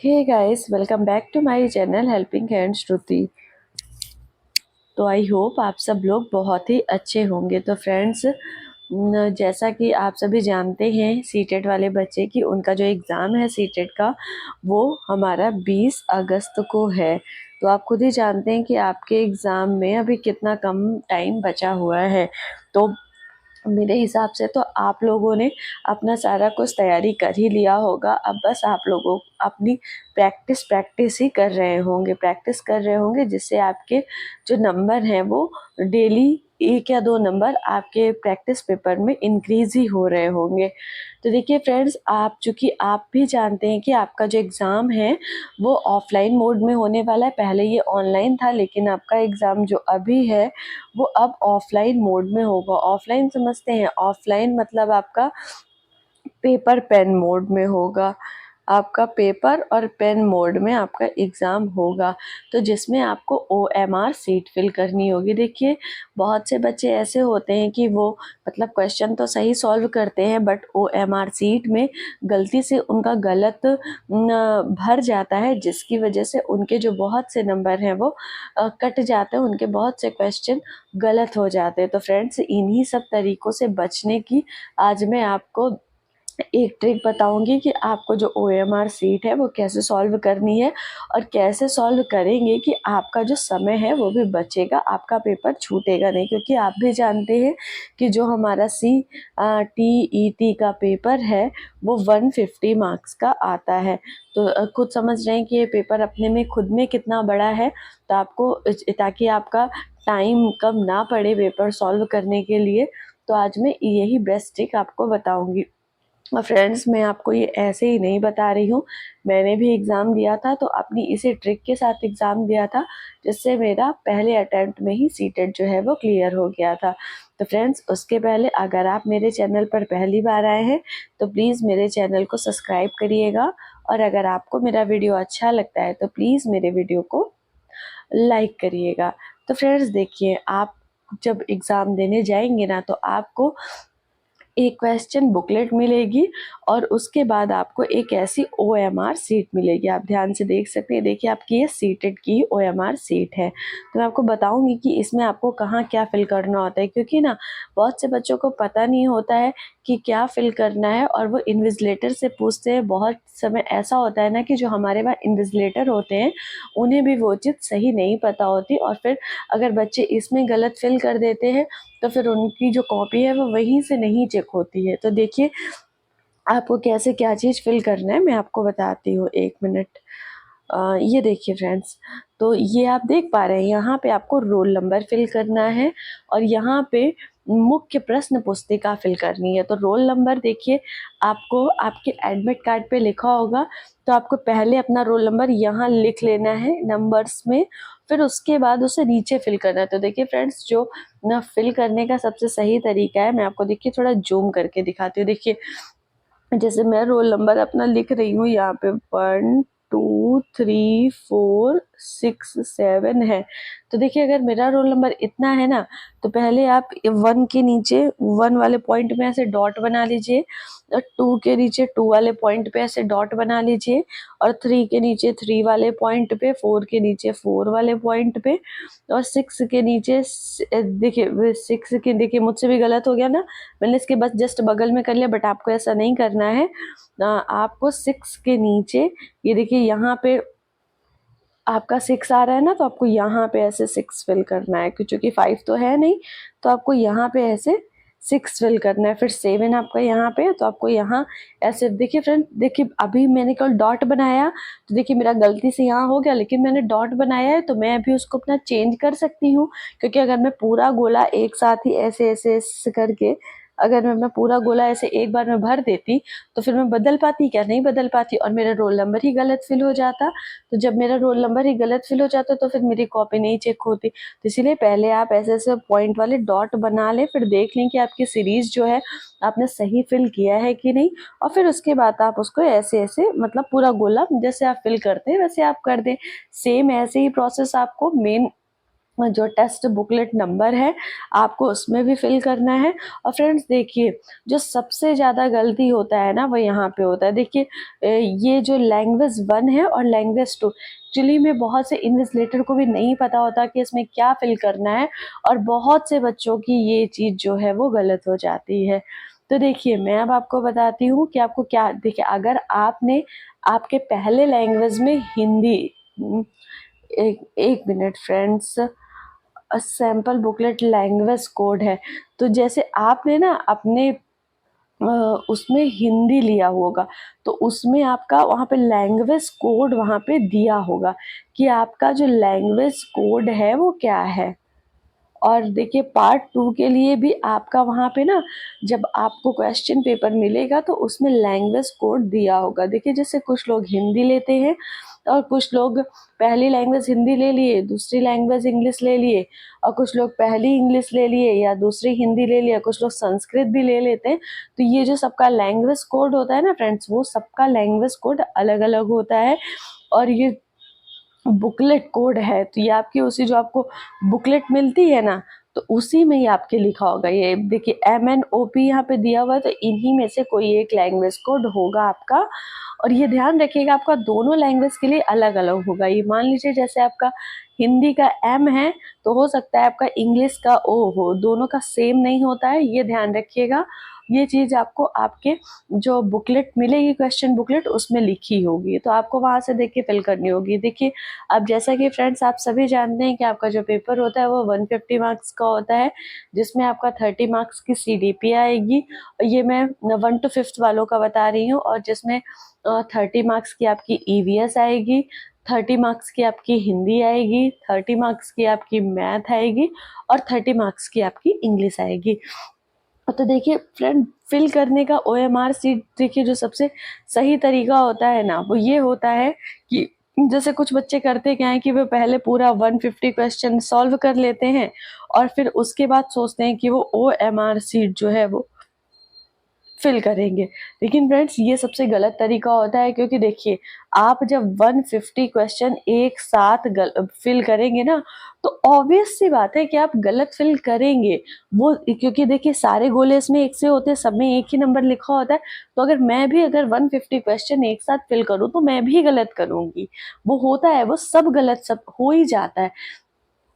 Hey guys, welcome back to my channel helping hand Shruti. तो I hope आप सब लोग बहुत ही अच्छे होंगे। तो फ्रेंड्स, जैसा कि आप सभी जानते हैं सीटेट वाले बच्चे की उनका जो एग्ज़ाम है सीटेट का, वो हमारा 20 अगस्त को है। तो आप खुद ही जानते हैं कि आपके एग्ज़ाम में अभी कितना कम टाइम बचा हुआ है। तो मेरे हिसाब से तो आप लोगों ने अपना सारा कुछ तैयारी कर ही लिया होगा। अब बस आप लोगों अपनी प्रैक्टिस ही कर रहे होंगे, प्रैक्टिस कर रहे होंगे, जिससे आपके जो नंबर हैं वो डेली 1 या 2 नंबर आपके प्रैक्टिस पेपर में इंक्रीज़ ही हो रहे होंगे। तो देखिए फ्रेंड्स, आप चूँकि आप भी जानते हैं कि आपका जो एग्ज़ाम है वो ऑफ़लाइन मोड में होने वाला है। पहले ये ऑनलाइन था, लेकिन आपका एग्ज़ाम जो अभी है वो अब ऑफ़लाइन मोड में होगा। ऑफ़लाइन समझते हैं? ऑफ़लाइन मतलब आपका पेपर पेन मोड में होगा। आपका पेपर और पेन मोड में आपका एग्ज़ाम होगा, तो जिसमें आपको ओएमआर शीट फिल करनी होगी। देखिए, बहुत से बच्चे ऐसे होते हैं कि वो मतलब क्वेश्चन तो सही सॉल्व करते हैं, बट ओएमआर शीट में गलती से उनका गलत भर जाता है, जिसकी वजह से उनके जो बहुत से नंबर हैं वो कट जाते हैं, उनके बहुत से क्वेश्चन गलत हो जाते हैं। तो फ्रेंड्स, इन्हीं सब तरीक़ों से बचने की आज मैं आपको एक ट्रिक बताऊंगी कि आपको जो ओएमआर शीट है वो कैसे सॉल्व करनी है, और कैसे सॉल्व करेंगे कि आपका जो समय है वो भी बचेगा, आपका पेपर छूटेगा नहीं। क्योंकि आप भी जानते हैं कि जो हमारा CTET का पेपर है वो 150 मार्क्स का आता है। तो खुद समझ रहे हैं कि ये पेपर अपने में खुद में कितना बड़ा है। तो आपको ताकि आपका टाइम कम ना पड़े पेपर सॉल्व करने के लिए, तो आज मैं यही बेस्ट ट्रिक आपको बताऊंगी। और फ्रेंड्स, मैं आपको ये ऐसे ही नहीं बता रही हूँ, मैंने भी एग्ज़ाम दिया था, तो अपनी इसी ट्रिक के साथ एग्ज़ाम दिया था, जिससे मेरा पहले अटेम्प्ट में ही सीटेट जो है वो क्लियर हो गया था। तो फ्रेंड्स, उसके पहले अगर आप मेरे चैनल पर पहली बार आए हैं तो प्लीज़ मेरे चैनल को सब्सक्राइब करिएगा, और अगर आपको मेरा वीडियो अच्छा लगता है तो प्लीज़ मेरे वीडियो को लाइक करिएगा। तो फ्रेंड्स देखिए, आप जब एग्ज़ाम देने जाएंगे ना, तो आपको एक क्वेश्चन बुकलेट मिलेगी, और उसके बाद आपको एक ऐसी ओएमआर सीट मिलेगी। आप ध्यान से देख सकते हैं, देखिए आपकी ये सीटेट की ओएमआर सीट है। तो मैं आपको बताऊंगी कि इसमें आपको कहाँ क्या फिल करना होता है, क्योंकि ना बहुत से बच्चों को पता नहीं होता है कि क्या फिल करना है, और वो इन्विजिलेटर से पूछते हैं। बहुत समय ऐसा होता है ना कि जो हमारे पास इन्विजिलेटर होते हैं उन्हें भी वो चीज़ सही नहीं पता होती, और फिर अगर बच्चे इसमें गलत फिल कर देते हैं तो फिर उनकी जो कॉपी है वो वहीं से नहीं चेक होती है। तो देखिए, आपको कैसे क्या चीज़ फिल करना है मैं आपको बताती हूँ, 1 मिनट। ये देखिए फ्रेंड्स, तो ये आप देख पा रहे हैं, यहाँ पे आपको रोल नंबर फिल करना है, और यहाँ पे मुख्य प्रश्न पुस्तिका फिल करनी है। तो रोल नंबर देखिए, आपको आपके एडमिट कार्ड पे लिखा होगा, तो आपको पहले अपना रोल नंबर यहाँ लिख लेना है नंबर्स में, फिर उसके बाद उसे नीचे फिल करना है। तो देखिए फ्रेंड्स, जो ना फिल करने का सबसे सही तरीका है, मैं आपको देखिए थोड़ा जूम करके दिखाती हूँ। देखिए, जैसे मैं रोल नंबर अपना लिख रही हूँ यहाँ पे, 1 2 3 4 6 7 है। तो देखिए, अगर मेरा रोल नंबर इतना है ना, तो पहले आप 1 के नीचे 1 वाले पॉइंट में ऐसे डॉट बना लीजिए, और 2 के नीचे 2 वाले पॉइंट पे ऐसे डॉट बना लीजिए, और 3 के नीचे 3 वाले पॉइंट पे, 4 के नीचे 4 वाले पॉइंट पे, और 6 के नीचे देखिए 6 के, देखिए मुझसे भी गलत हो गया ना, मैंने इसके बस जस्ट बगल में कर लिया, बट आपको ऐसा नहीं करना है। आपको 6 के नीचे, ये देखिए यहाँ पे आपका 6 आ रहा है ना, तो आपको यहाँ पे ऐसे 6 फिल करना है, क्योंकि 5 तो है नहीं, तो आपको यहाँ पे ऐसे 6 फिल करना है। फिर 7 आपका यहाँ पे, तो आपको यहाँ ऐसे, देखिए फ्रेंड, देखिए अभी मैंने कल डॉट बनाया, तो देखिए मेरा गलती से यहाँ हो गया, लेकिन मैंने डॉट बनाया है, तो मैं अभी उसको अपना चेंज कर सकती हूँ। क्योंकि अगर मैं पूरा गोला एक साथ ही ऐसे ऐसे ऐसे करके, अगर मैं पूरा गोला ऐसे एक बार में भर देती, तो फिर मैं बदल पाती क्या? नहीं बदल पाती, और मेरा रोल नंबर ही गलत फिल हो जाता। तो जब मेरा रोल नंबर ही गलत फिल हो जाता, तो फिर मेरी कॉपी नहीं चेक होती। तो इसीलिए पहले आप ऐसे ऐसे पॉइंट वाले डॉट बना लें, फिर देख लें कि आपकी सीरीज जो है आपने सही फिल किया है कि नहीं, और फिर उसके बाद आप उसको ऐसे ऐसे मतलब पूरा गोला जैसे आप फिल करते हैं वैसे आप कर दें। सेम ऐसे ही प्रोसेस आपको मेन जो टेस्ट बुकलेट नंबर है आपको उसमें भी फिल करना है। और फ्रेंड्स देखिए, जो सबसे ज़्यादा गलती होता है ना वो यहाँ पे होता है। देखिए ये जो लैंग्वेज 1 है और लैंग्वेज 2, एक्चुअली में बहुत से इन्विजिलेटर को भी नहीं पता होता कि इसमें क्या फिल करना है, और बहुत से बच्चों की ये चीज़ जो है वो गलत हो जाती है। तो देखिए मैं अब आपको बताती हूँ कि आपको क्या, देखिए अगर आपने आपके पहले लैंग्वेज में हिंदी, एक एक minute friends, sample booklet language code है, तो जैसे आपने ना अपने उसमें हिंदी लिया होगा, तो उसमें आपका वहाँ पे लैंग्वेज कोड वहाँ पे दिया होगा कि आपका जो लैंग्वेज कोड है वो क्या है। और देखिए पार्ट 2 के लिए भी आपका वहाँ पे ना, जब आपको क्वेश्चन पेपर मिलेगा तो उसमें लैंग्वेज कोड दिया होगा। देखिए जैसे कुछ लोग हिंदी लेते हैं और कुछ लोग पहली लैंग्वेज हिंदी ले लिए, दूसरी लैंग्वेज इंग्लिश ले लिए, और कुछ लोग पहली इंग्लिश ले लिए या दूसरी हिंदी ले लिया, कुछ लोग संस्कृत भी ले लेते हैं। तो ये जो सबका लैंग्वेज कोड होता है ना फ्रेंड्स, वो सबका लैंग्वेज कोड अलग अलग होता है। और ये बुकलेट कोड है, तो ये आपकी उसी जो आपको बुकलेट मिलती है ना, तो उसी में ही आपके लिखा होगा। ये देखिए MNOP यहाँ पे दिया हुआ है, तो इन्हीं में से कोई एक लैंग्वेज कोड होगा आपका। और ये ध्यान रखिएगा आपका दोनों लैंग्वेज के लिए अलग अलग होगा। ये मान लीजिए जैसे आपका हिंदी का M है, तो हो सकता है आपका इंग्लिश का O हो, दोनों का सेम नहीं होता है, ये ध्यान रखिएगा। ये चीज़ आपको आपके जो बुकलेट मिलेगी, क्वेश्चन बुकलेट, उसमें लिखी होगी, तो आपको वहाँ से देख के फिल करनी होगी। देखिए अब जैसा कि फ्रेंड्स आप सभी जानते हैं कि आपका जो पेपर होता है वो 150 मार्क्स का होता है, जिसमें आपका 30 मार्क्स की CDP आएगी। ये मैं 1 to 5th वालों का बता रही हूँ। और जिसमें 30 मार्क्स की आपकी EVS आएगी, 30 मार्क्स की आपकी हिंदी आएगी, 30 मार्क्स की आपकी मैथ आएगी, और 30 मार्क्स की आपकी इंग्लिश आएगी। तो देखिए फ्रेंड, फिल करने का OMR शीट, देखिए जो सबसे सही तरीका होता है ना वो ये होता है कि जैसे कुछ बच्चे करते क्या है कि वो पहले पूरा 150 क्वेश्चन सॉल्व कर लेते हैं, और फिर उसके बाद सोचते हैं कि वो OMR शीट जो है वो फिल करेंगे। लेकिन फ्रेंड्स ये सबसे गलत तरीका होता है, क्योंकि देखिए आप जब 150 क्वेश्चन एक साथ फिल करेंगे ना, तो ऑब्वियस सी बात है कि आप गलत फिल करेंगे वो, क्योंकि देखिए सारे गोले इसमें एक से होते हैं, सब में एक ही नंबर लिखा होता है। तो अगर मैं भी अगर 150 क्वेश्चन एक साथ फिल करूँ तो मैं भी गलत करूंगी, वो होता है, वो सब गलत सब हो ही जाता है।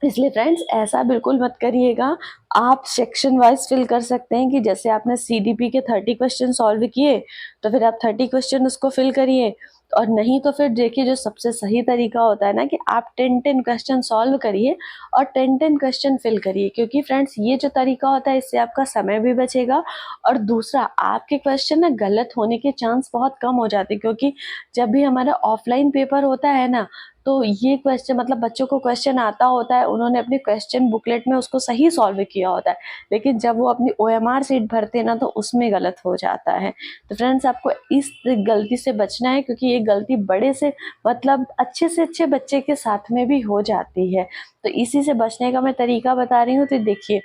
इसलिए फ्रेंड्स ऐसा बिल्कुल मत करिएगा। आप सेक्शन वाइज फिल कर सकते हैं कि जैसे आपने CDP के 30 क्वेश्चन सॉल्व किए, तो फिर आप 30 क्वेश्चन उसको फिल करिए। और नहीं तो फिर देखिए जो सबसे सही तरीका होता है ना कि आप 10 क्वेश्चन सॉल्व करिए और 10 क्वेश्चन फिल करिए, क्योंकि फ्रेंड्स ये जो तरीका होता है इससे आपका समय भी बचेगा, और दूसरा आपके क्वेश्चन ना गलत होने के चांस बहुत कम हो जाते हैं। क्योंकि जब भी हमारा ऑफलाइन पेपर होता है ना, तो ये क्वेश्चन मतलब बच्चों को क्वेश्चन आता होता है, उन्होंने अपनी क्वेश्चन बुकलेट में उसको सही सॉल्व किया होता है, लेकिन जब वो अपनी OMR शीट भरते हैं ना तो उसमें गलत हो जाता है। तो फ्रेंड्स आपको इस गलती से बचना है, क्योंकि ये गलती बड़े से मतलब अच्छे से अच्छे बच्चे के साथ में भी हो जाती है। तो इसी से बचने का मैं तरीका बता रही हूँ। तो देखिए,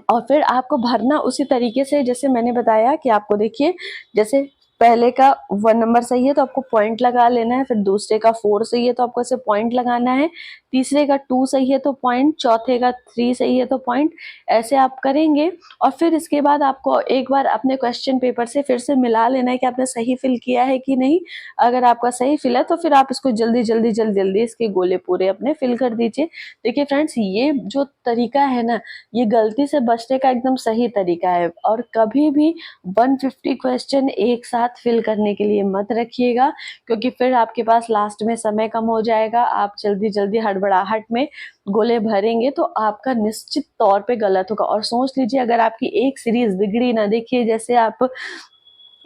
और फिर आपको भरना उसी तरीके से जैसे मैंने बताया कि आपको देखिए, जैसे पहले का 1 नंबर सही है तो आपको पॉइंट लगा लेना है, फिर दूसरे का 4 सही है तो आपको ऐसे पॉइंट लगाना है, तीसरे का 2 सही है तो पॉइंट, चौथे का 3 सही है तो पॉइंट, ऐसे आप करेंगे। और फिर इसके बाद आपको एक बार अपने क्वेश्चन पेपर से फिर से मिला लेना है कि आपने सही फिल किया है कि नहीं। अगर आपका सही फिल है तो फिर आप इसको जल्दी जल्दी जल्दी जल्दी इसके गोले पूरे अपने फिल कर दीजिए। देखिए फ्रेंड्स ये जो तरीका है ना, ये गलती से बचने का एकदम सही तरीका है। और कभी भी 150 क्वेश्चन एक साथ फिल करने के लिए मत रखिएगा, क्योंकि फिर आपके पास लास्ट में समय कम हो जाएगा, आप जल्दी जल्दी हड़बड़ाहट में गोले भरेंगे तो आपका निश्चित तौर पे गलत होगा। और सोच लीजिए अगर आपकी एक सीरीज बिगड़ी ना, देखिए जैसे आप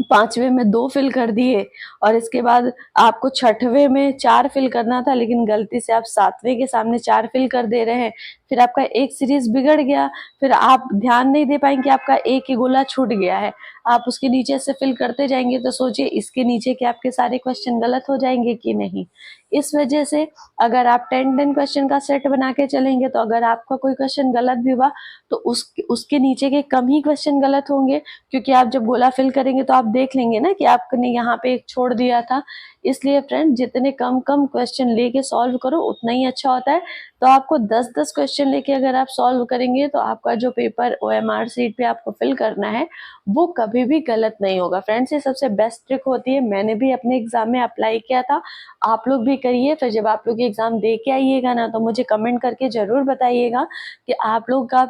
5वें में 2 फिल कर दिए, और इसके बाद आपको 6वें में 4 फिल करना था, लेकिन गलती से आप 7वें के सामने 4 फिल कर दे रहे हैं, फिर आपका एक सीरीज बिगड़ गया, फिर आप ध्यान नहीं दे पाएंगे, आपका एक ही गोला छूट गया है, आप उसके नीचे से फिल करते जाएंगे, तो सोचिए इसके नीचे के आपके सारे क्वेश्चन गलत हो जाएंगे कि नहीं। इस वजह से अगर आप 10 क्वेश्चन का सेट बना के चलेंगे, तो अगर आपका कोई क्वेश्चन गलत भी हुआ तो उसके नीचे के कम ही क्वेश्चन गलत होंगे, क्योंकि आप जब गोला फिल करेंगे तो आप देख लेंगे ना कि आपने यहाँ पे एक छोड़ दिया था, इसलिए फ्रेंड जितने कम कम क्वेश्चन लेके सॉल्व करो उतना ही अच्छा होता है। तो आपको 10-10 क्वेश्चन लेके अगर आप सॉल्व करेंगे तो आपका जो पेपर OMR शीट पे आपको फिल करना है वो कभी भी गलत नहीं होगा। फ्रेंड्स ये सबसे बेस्ट ट्रिक होती है, मैंने भी अपने एग्जाम में अप्लाई किया था, आप लोग भी करिए। फिर जब आप लोग एग्जाम दे के आइएगा ना तो मुझे कमेंट करके जरूर बताइएगा कि आप लोग का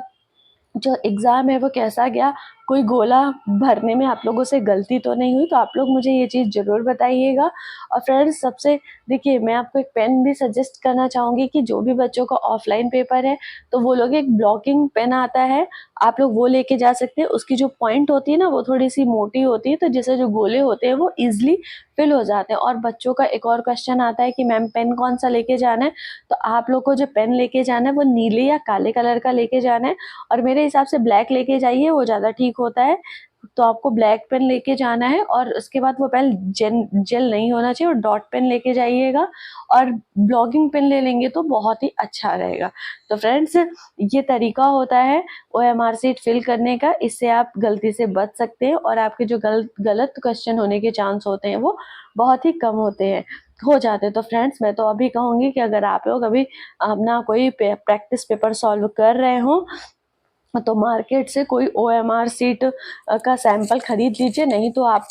जो एग्ज़ाम है वो कैसा गया, कोई गोला भरने में आप लोगों से गलती तो नहीं हुई, तो आप लोग मुझे ये चीज़ ज़रूर बताइएगा। और फ्रेंड्स सबसे देखिए मैं आपको एक पेन भी सजेस्ट करना चाहूँगी कि जो भी बच्चों का ऑफलाइन पेपर है तो वो लोग एक ब्लॉकिंग पेन आता है, आप लोग वो लेके जा सकते हैं। उसकी जो पॉइंट होती है ना वो थोड़ी सी मोटी होती है, तो जिससे जो गोले होते हैं वो ईजिली फिल हो जाते हैं। और बच्चों का एक और क्वेश्चन आता है कि मैम पेन कौन सा लेके जाना है, तो आप लोग को जो पेन लेके जाना है वो नीले या काले कलर का लेके जाना है, और मेरे हिसाब से ब्लैक लेके जाइए वो ज़्यादा ठीक होता है। तो आपको ब्लैक पेन लेके जाना है और उसके बाद वो पेन जेल नहीं होना चाहिए, और डॉट पेन लेके जाइएगा, और ब्लॉगिंग पेन ले लेंगे तो बहुत ही अच्छा रहेगा। तो फ्रेंड्स ये तरीका होता है OMR शीट फिल करने का, इससे आप गलती से बच सकते हैं और आपके जो गलत क्वेश्चन होने के चांस होते हैं वो बहुत ही कम होते हैं, हो जाते हैं। तो फ्रेंड्स मैं तो अभी कहूँगी कि अगर आप लोग अभी अपना कोई प्रैक्टिस पेपर सॉल्व कर रहे हो तो मार्केट से कोई OMR शीट का सैंपल खरीद लीजिए, नहीं तो आप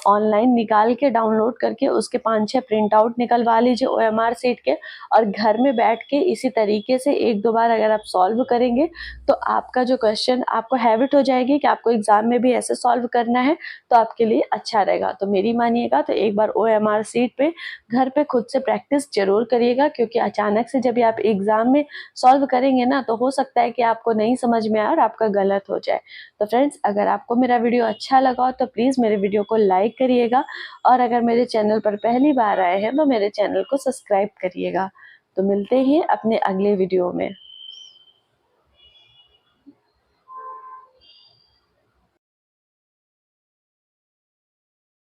ऑनलाइन निकाल के डाउनलोड करके उसके 5-6 प्रिंट आउट निकलवा लीजिए OMR शीट के, और घर में बैठ के इसी तरीके से 1-2 बार अगर आप सॉल्व करेंगे तो आपका जो क्वेश्चन आपको हैबिट हो जाएगी कि आपको एग्जाम में भी ऐसे सॉल्व करना है, तो आपके लिए अच्छा रहेगा। तो मेरी मानिएगा तो एक बार OMR शीट पे घर पे खुद से प्रैक्टिस जरूर करिएगा, क्योंकि अचानक से जब आप एग्जाम में सॉल्व करेंगे ना तो हो सकता है कि आपको नहीं समझ में आए और आपका गलत हो जाए। तो फ्रेंड्स अगर आपको मेरा वीडियो अच्छा लगा हो तो प्लीज़ मेरे वीडियो को लाइक करिएगा, और अगर मेरे चैनल पर पहली बार आए हैं तो मेरे चैनल को सब्सक्राइब करिएगा। तो मिलते हैं अपने अगले वीडियो में।